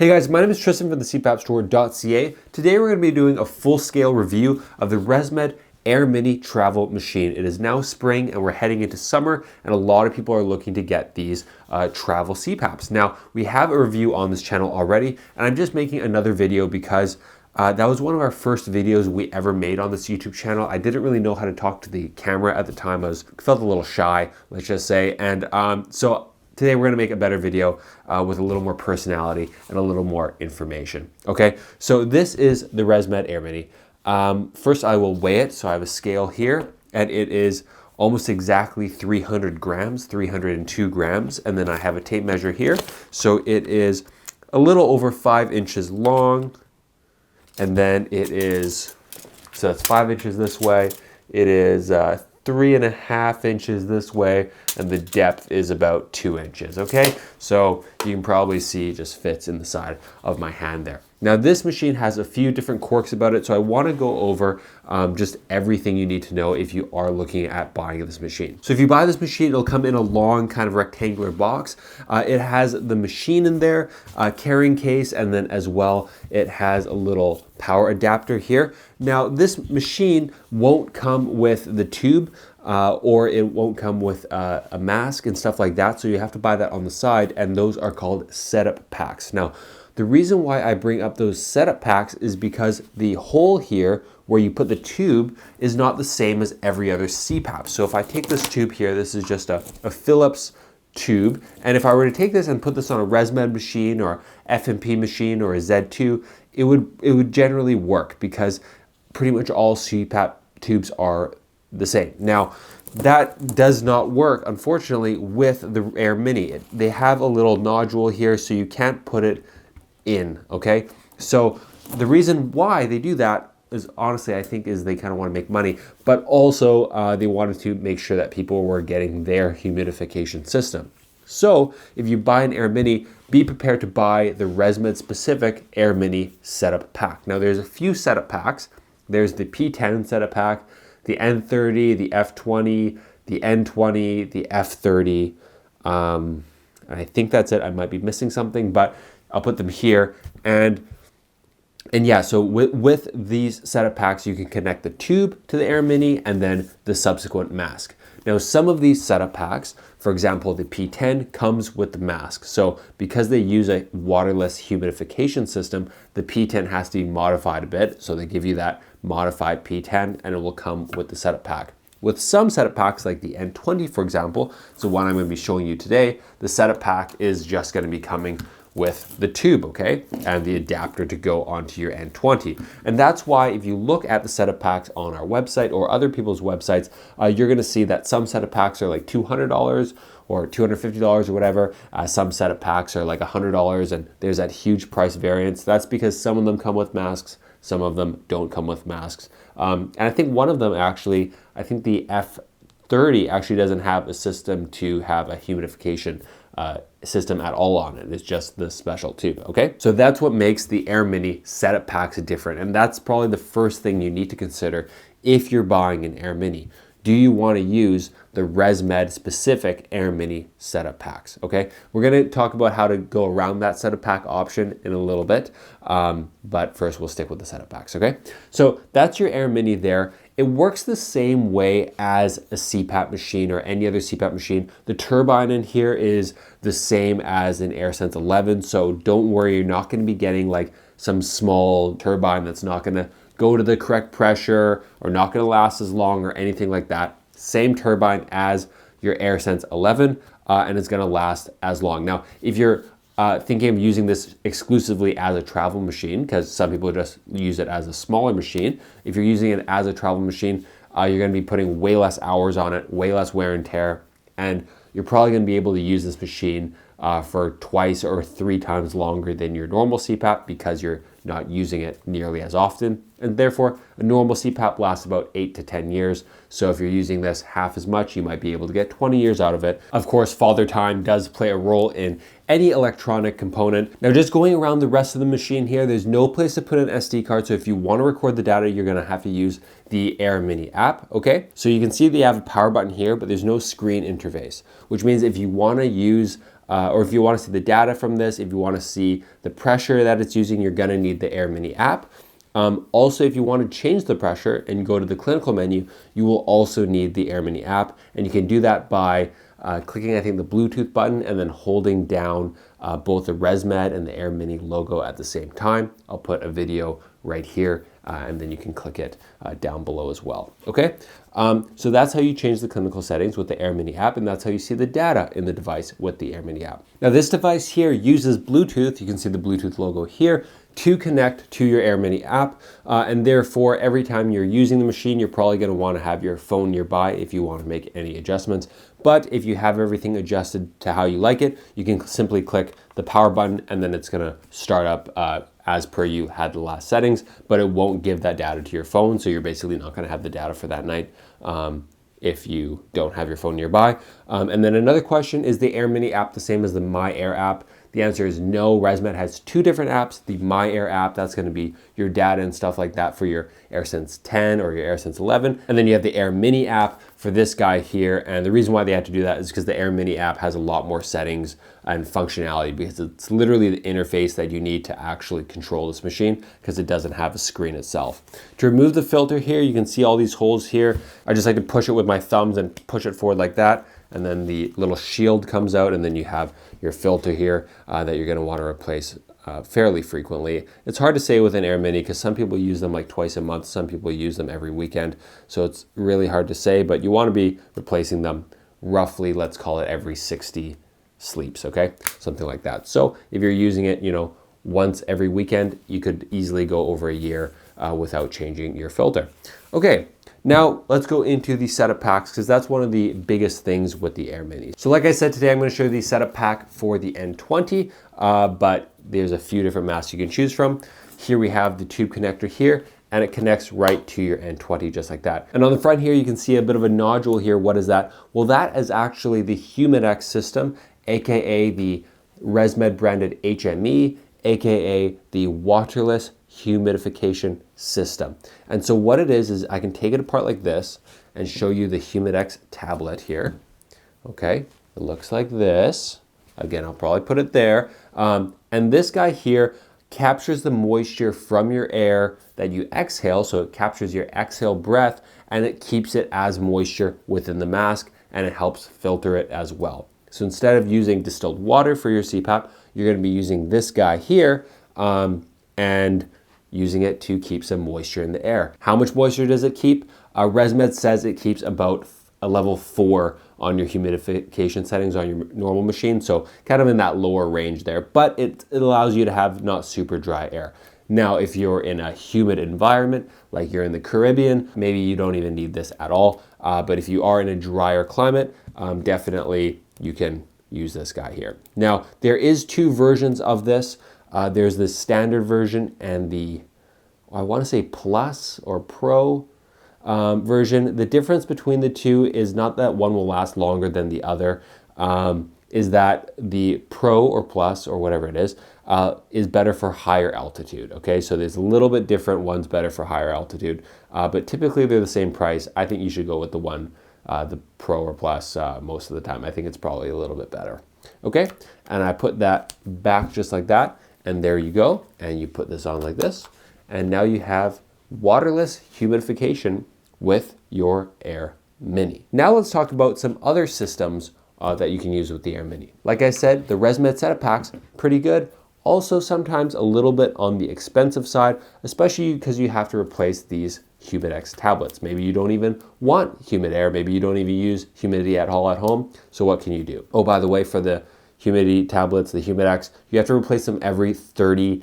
Hey guys, my name is Tristan from the CPAPstore.ca. Today we're going to be doing a full-scale review of the ResMed AirMini travel machine. It is now spring and we're heading into summer, and a lot of people are looking to get these travel CPAPs. Now, we have a review on this channel already, and I'm just making another video because that was one of our first videos we ever made on this YouTube channel. I didn't really know how to talk to the camera at the time. I felt a little shy, let's just say, and so today we're gonna make a better video with a little more personality and a little more information, okay? So this is the ResMed AirMini. First I will weigh it, so I have a scale here, and it is almost exactly 300 grams, 302 grams, and then I have a tape measure here. So it is a little over 5 inches long, and then it is, so that's 5 inches this way, it is 3.5 inches this way, and the depth is about 2 inches, okay? So you can probably see it just fits in the side of my hand there. Now this machine has a few different quirks about it, so I wanna go over just everything you need to know if you are looking at buying this machine. So if you buy this machine, it'll come in a long kind of rectangular box. It has the machine in there, carrying case, and then as well, it has a little power adapter here. Now this machine won't come with the tube, or it won't come with a mask and stuff like that, so you have to buy that on the side, and those are called setup packs. Now, the reason why I bring up those setup packs is because the hole here where you put the tube is not the same as every other CPAP. So if I take this tube here, this is just a Phillips tube, and if I were to take this and put this on a ResMed machine or FMP machine or a Z2, it would generally work because pretty much all CPAP tubes are the same. Now, that does not work, unfortunately, with the AirMini. They have a little nodule here, so you can't put it in, okay? So the reason why they do that is, honestly, I think is they kind of want to make money, but also they wanted to make sure that people were getting their humidification system. So if you buy an AirMini, be prepared to buy the ResMed specific AirMini setup pack. Now there's a few setup packs. There's the P10 setup pack, the N30, the F20, the N20, the F30. I think that's it. I might be missing something, but I'll put them here. And yeah, so with these setup packs, you can connect the tube to the AirMini and then the subsequent mask. Now, some of these setup packs, for example, the P10 comes with the mask. So because they use a waterless humidification system, the P10 has to be modified a bit. So they give you that modified P10 and it will come with the setup pack. With some setup packs like the N20, for example, so one I'm going to be showing you today, the setup pack is just going to be coming with the tube, okay, and the adapter to go onto your N20. And that's why if you look at the setup packs on our website or other people's websites, you're gonna see that some setup packs are like $200 or $250 or whatever. Some setup packs are like $100, and there's that huge price variance. That's because some of them come with masks, some of them don't come with masks. And I think one of them actually, I think the F30 actually doesn't have a system to have a humidification system at all on it. It's just the special tube, okay? So that's what makes the AirMini setup packs different, and that's probably the first thing you need to consider if you're buying an AirMini. Do you want to use the ResMed specific AirMini setup packs, okay? We're gonna talk about how to go around that setup pack option in a little bit, but first we'll stick with the setup packs, okay? So that's your AirMini there. It works the same way as a CPAP machine or any other CPAP machine. The turbine in here is the same as an AirSense 11, so don't worry, you're not gonna be getting like some small turbine that's not gonna go to the correct pressure or not gonna last as long or anything like that. Same turbine as your AirSense 11, and it's gonna last as long. Now, if you're thinking of using this exclusively as a travel machine, because some people just use it as a smaller machine. If you're using it as a travel machine, you're gonna be putting way less hours on it, way less wear and tear, and you're probably gonna be able to use this machine for 2 or 3 times longer than your normal CPAP because you're not using it nearly as often. And therefore, a normal CPAP lasts about 8 to 10 years. So if you're using this half as much, you might be able to get 20 years out of it. Of course, father time does play a role in any electronic component. Now, just going around the rest of the machine here, there's no place to put an SD card. So if you want to record the data, you're gonna have to use the AirMini app, okay? So you can see they have a power button here, but there's no screen interface, which means if you wanna use or if you want to see the data from this, if you want to see the pressure that it's using, you're going to need the AirMini app. Also, if you want to change the pressure and go to the clinical menu, you will also need the AirMini app, and you can do that by clicking, I think, the Bluetooth button and then holding down both the ResMed and the AirMini logo at the same time. I'll put a video right here, and then you can click it down below as well. Okay, so that's how you change the clinical settings with the AirMini app, and that's how you see the data in the device with the AirMini app. Now, this device here uses Bluetooth. You can see the Bluetooth logo here to connect to your AirMini app, and therefore every time you're using the machine, you're probably going to want to have your phone nearby if you want to make any adjustments. But if you have everything adjusted to how you like it, you can simply click the power button and then it's going to start up as per you had the last settings, but it won't give that data to your phone, so you're basically not going to have the data for that night if you don't have your phone nearby. And then another question, is the AirMini app the same as the My Air app? The answer is no. ResMed has two different apps. The My Air app, that's going to be your data and stuff like that for your AirSense 10 or your AirSense 11. And then you have the AirMini app for this guy here. And the reason why they had to do that is because the AirMini app has a lot more settings and functionality, because it's literally the interface that you need to actually control this machine, because it doesn't have a screen itself. To remove the filter here, you can see all these holes here. I just like to push it with my thumbs and push it forward like that. And then the little shield comes out, and then you have your filter here that you're going to want to replace fairly frequently. It's hard to say with an AirMini because some people use them like twice a month, some people use them every weekend, so it's really hard to say, but you want to be replacing them roughly, let's call it every 60 sleeps, okay? Something like that. So if you're using it, you know, once every weekend, you could easily go over a year without changing your filter. Okay. Now let's go into the setup packs, because that's one of the biggest things with the AirMini. So like I said, today I'm going to show you the setup pack for the N20, but there's a few different masks you can choose from. Here we have the tube connector here, and it connects right to your N20 just like that. And on the front here, you can see a bit of a nodule here. What is that? Well, that is actually the Humidex system, aka the ResMed branded HME, aka the Waterless humidification system. And so what it is I can take it apart like this and show you the Humidex tablet here. Okay, it looks like this. Again, I'll probably put it there. And this guy here captures the moisture from your air that you exhale, so it captures your exhale breath and it keeps it as moisture within the mask, and it helps filter it as well. So instead of using distilled water for your CPAP, you're going to be using this guy here and using it to keep some moisture in the air. How much moisture does it keep? ResMed says it keeps about a level 4 on your humidification settings on your normal machine, so kind of in that lower range there, but it allows you to have not super dry air. Now, if you're in a humid environment, like you're in the Caribbean, maybe you don't even need this at all, but if you are in a drier climate, definitely you can use this guy here. Now, there is two versions of this. There's the standard version and the, I want to say Plus or Pro version. The difference between the two is not that one will last longer than the other, is that the Pro or Plus or whatever it is better for higher altitude. Okay, so there's a little bit different. One's better for higher altitude, but typically they're the same price. I think you should go with the one, the Pro or Plus most of the time. I think it's probably a little bit better. Okay, and I put that back just like that. And there you go, and you put this on like this, and now you have waterless humidification with your AirMini. Now let's talk about some other systems that you can use with the AirMini. Like I said, the ResMed setup pack's pretty good. Also sometimes a little bit on the expensive side, especially because you have to replace these Humidex tablets. Maybe you don't even want humid air, maybe you don't even use humidity at all at home, so what can you do? Oh, by the way, for the humidity tablets, the Humidex, you have to replace them every 30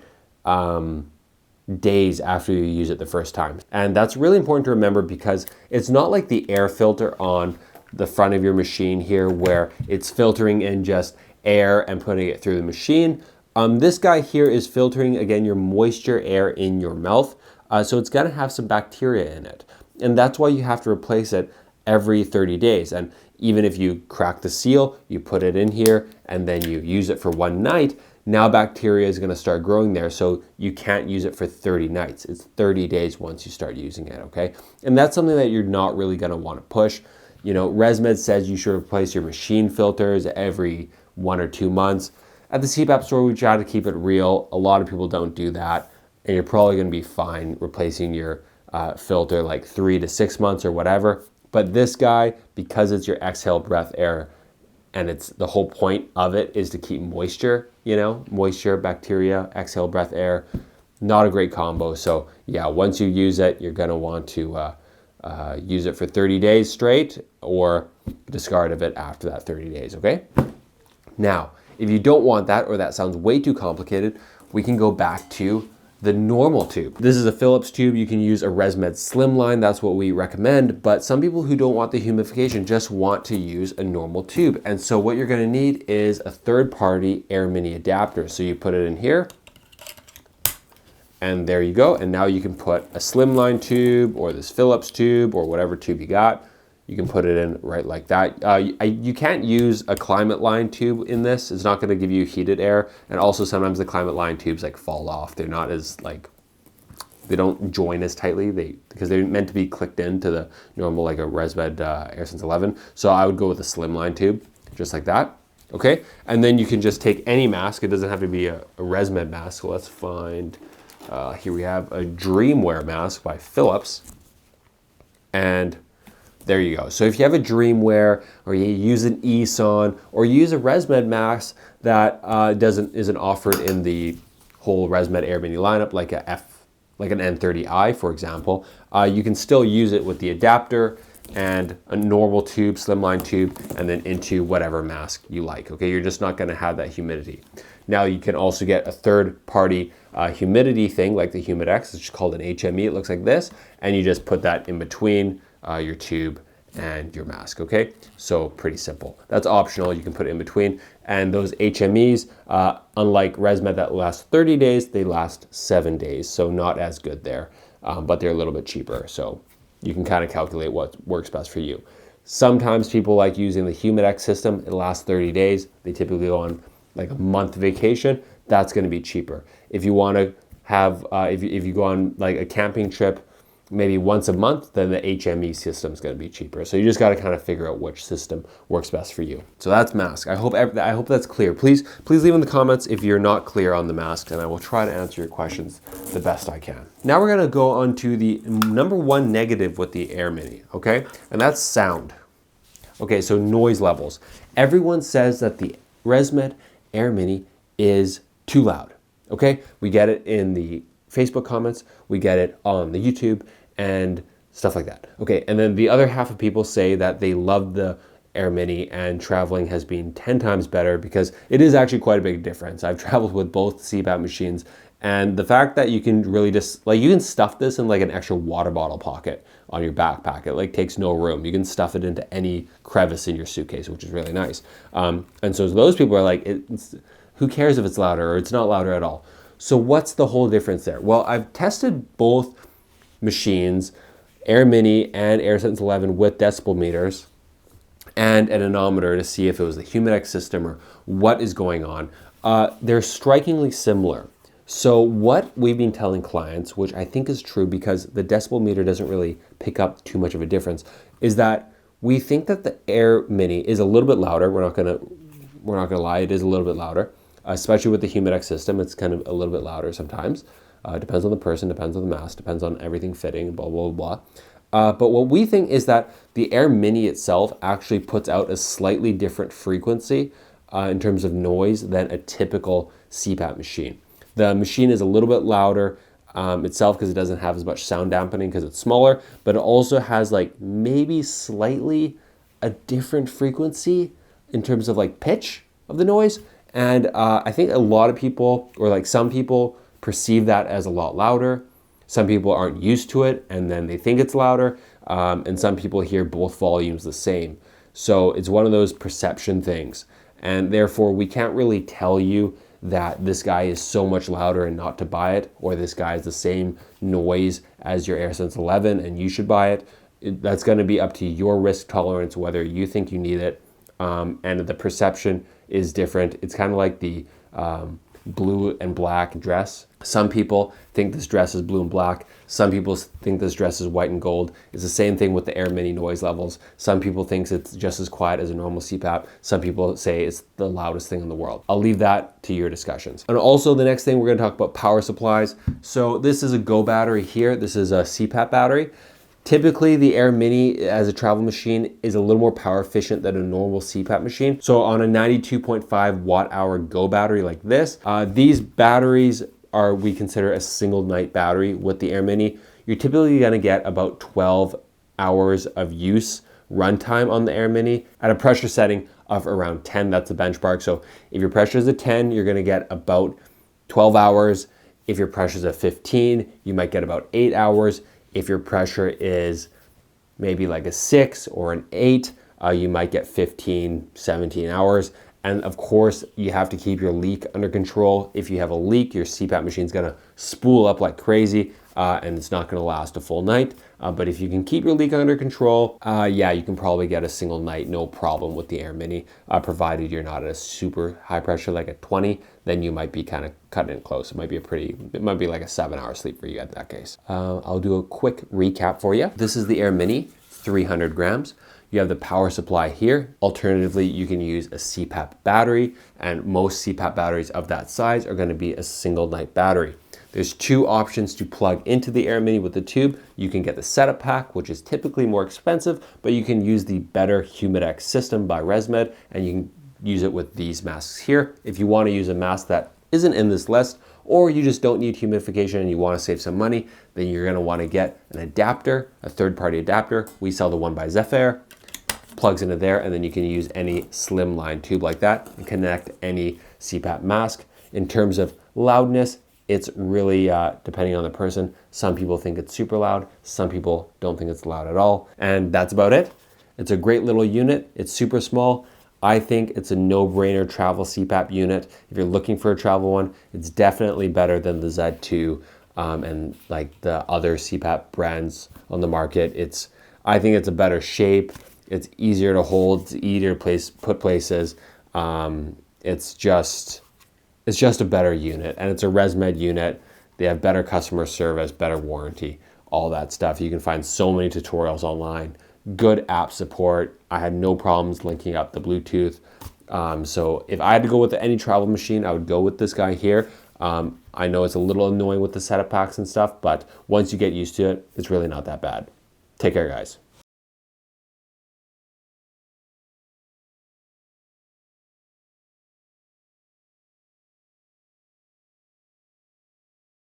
days after you use it the first time. And that's really important to remember, because it's not like the air filter on the front of your machine here where it's filtering in just air and putting it through the machine. This guy here is filtering, again, your moisture air in your mouth. So it's gonna have some bacteria in it. And that's why you have to replace it every 30 days. And even if you crack the seal, you put it in here, and then you use it for one night, now bacteria is going to start growing there, so you can't use it for 30 nights. It's 30 days once you start using it, okay? And that's something that you're not really going to want to push. You know, ResMed says you should replace your machine filters every 1 or 2 months. At the CPAP store, we try to keep it real. A lot of people don't do that, and you're probably going to be fine replacing your filter like 3 to 6 months or whatever. But this guy, because it's your exhale breath air, and it's the whole point of it is to keep moisture, moisture, bacteria, exhale breath air, not a great combo. So yeah, once you use it, you're going to want to use it for 30 days straight or discard of it after that 30 days, okay? Now, if you don't want that or that sounds way too complicated, we can go back to the normal tube. This is a Philips tube. You can use a ResMed Slimline. That's what we recommend. But some people who don't want the humidification just want to use a normal tube. And so what you're going to need is a third-party AirMini adapter. So you put it in here, and there you go. And now you can put a Slimline tube or this Philips tube or whatever tube you got. You can put it in right like that. You can't use a climate line tube in this. It's not going to give you heated air. And also sometimes the climate line tubes like fall off. They're not as they don't join as tightly because they're meant to be clicked into the normal like a ResMed AirSense 11. So I would go with a Slimline tube, just like that. Okay, and then you can just take any mask. It doesn't have to be a ResMed mask. So let's find, here we have a Dreamwear mask by Philips. And there you go. So if you have a Dreamwear or you use an ESON or you use a ResMed mask that isn't offered in the whole ResMed AirMini lineup, like an N30i, for example, you can still use it with the adapter and a normal tube, Slimline tube, and then into whatever mask you like. Okay, you're just not going to have that humidity. Now you can also get a third-party humidity thing like the Humidex. It's called an HME. It looks like this, and you just put that in between your tube and your mask, okay? So pretty simple. That's optional, you can put it in between. And those HMEs, unlike ResMed that last 30 days, they last 7 days. So not as good there, but they're a little bit cheaper. So you can kind of calculate what works best for you. Sometimes people like using the Humidex system. It lasts 30 days. They typically go on like a month vacation. That's gonna be cheaper. If you wanna have, if you go on like a camping trip, maybe once a month, then the HME system is going to be cheaper. So you just got to kind of figure out which system works best for you. So that's mask. I hope that's clear. Please leave in the comments if you're not clear on the mask, and I will try to answer your questions the best I can. Now we're going to go on to the number one negative with the AirMini, okay? And that's sound. Okay, so noise levels. Everyone says that the ResMed AirMini is too loud, okay? We get it in the Facebook comments, we get it on the YouTube and stuff like that. Okay, and then the other half of people say that they love the AirMini and traveling has been 10 times better because it is actually quite a big difference. I've traveled with both CPAP machines, and the fact that you can really just, like, you can stuff this in like an extra water bottle pocket on your backpack. It like takes no room. You can stuff it into any crevice in your suitcase, which is really nice. And so those people are like, who cares if it's louder or it's not louder at all? So what's the whole difference there? Well, I've tested both machines, AirMini and AirSense 11 with decibel meters and an anemometer to see if it was the Humidex system or what is going on. They're strikingly similar. So what we've been telling clients, which I think is true because the decibel meter doesn't really pick up too much of a difference, is that we think that the AirMini is a little bit louder. We're not gonna lie, it is a little bit louder. Especially with the Humidex system, it's kind of a little bit louder sometimes. Depends on the person, depends on the mask, depends on everything fitting, blah, blah, blah. But what we think is that the AirMini itself actually puts out a slightly different frequency in terms of noise than a typical CPAP machine. The machine is a little bit louder itself because it doesn't have as much sound dampening because it's smaller, but it also has like maybe slightly a different frequency in terms of like pitch of the noise. And I think a lot of people, or like some people, perceive that as a lot louder. Some people aren't used to it and then they think it's louder. And some people hear both volumes the same. So it's one of those perception things. And therefore we can't really tell you that this guy is so much louder and not to buy it, or this guy is the same noise as your AirSense 11 and you should buy it. That's going to be up to your risk tolerance, whether you think you need it. And the perception is different. It's kind of like the blue and black dress. Some people think this dress is blue and black. Some people think this dress is white and gold. It's the same thing with the AirMini noise levels. Some people think it's just as quiet as a normal CPAP. Some people say it's the loudest thing in the world. I'll leave that to your discussions. And also the next thing, we're gonna talk about power supplies. So this is a Go battery here. This is a CPAP battery. Typically, the AirMini as a travel machine is a little more power efficient than a normal CPAP machine. So on a 92.5 watt hour Go battery like this, these batteries we consider a single night battery with the AirMini. You're typically gonna get about 12 hours of use runtime on the AirMini at a pressure setting of around 10. That's the benchmark. So if your pressure is a 10, you're gonna get about 12 hours. If your pressure is a 15, you might get about 8 hours. If your pressure is maybe like a 6 or an 8, you might get 15, 17 hours. And of course, you have to keep your leak under control. If you have a leak, your CPAP machine's gonna spool up like crazy and it's not gonna last a full night. But if you can keep your leak under control, yeah, you can probably get a single night, no problem with the AirMini, provided you're not at a super high pressure, like at 20, then you might be kind of cutting it close. It might be like a 7-hour sleep for you at that case. I'll do a quick recap for you. This is the AirMini, 300 grams. You have the power supply here. Alternatively, you can use a CPAP battery, and most CPAP batteries of that size are going to be a single night battery. There's two options to plug into the AirMini with the tube. You can get the setup pack, which is typically more expensive, but you can use the better Humidex system by ResMed, and you can use it with these masks here. If you want to use a mask that isn't in this list, or you just don't need humidification and you want to save some money, then you're going to want to get an adapter, a third-party adapter. We sell the one by Zephyr. Plugs into there, and then you can use any slimline tube like that and connect any CPAP mask. In terms of loudness, it's really depending on the person. Some people think it's super loud, some people don't think it's loud at all, and that's about it. It's a great little unit. It's super small. I think it's a no-brainer travel CPAP unit. If you're looking for a travel one, it's definitely better than the Z2 and like the other CPAP brands on the market. I think it's a better shape. It's easier to hold, it's easier to put places. It's just a better unit, and it's a ResMed unit. They have better customer service, better warranty, all that stuff. You can find so many tutorials online, good app support. I had no problems linking up the Bluetooth. So if I had to go with any travel machine, I would go with this guy here. I know it's a little annoying with the setup packs and stuff, but once you get used to it, it's really not that bad. Take care, guys.